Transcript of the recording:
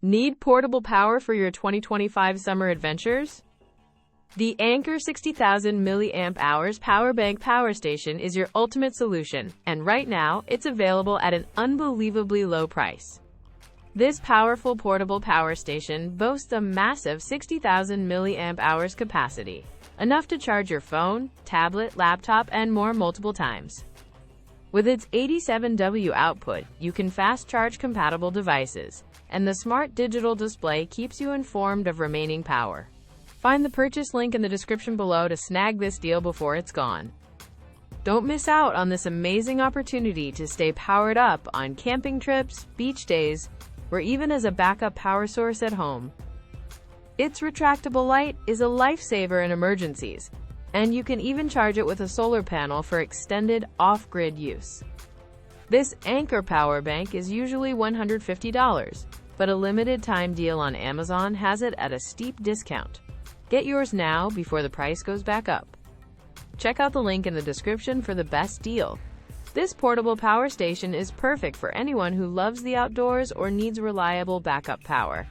Need portable power for your 2025 summer adventures? The Anker 60,000 mAh power bank power station is your ultimate solution, and right now, it's available at an unbelievably low price. This powerful portable power station boasts a massive 60,000 mAh capacity, enough to charge your phone, tablet, laptop, and more multiple times. With its 87W output, you can fast charge compatible devices, and the smart digital display keeps you informed of remaining power. Find the purchase link in the description below to snag this deal before it's gone. Don't miss out on this amazing opportunity to stay powered up on camping trips, beach days, or even as a backup power source at home. Its retractable light is a lifesaver in emergencies, and you can even charge it with a solar panel for extended off-grid use. This Anker power bank is usually $150, but a limited time deal on Amazon has it at a steep discount. Get yours now before the price goes back up. Check out the link in the description for the best deal. This portable power station is perfect for anyone who loves the outdoors or needs reliable backup power.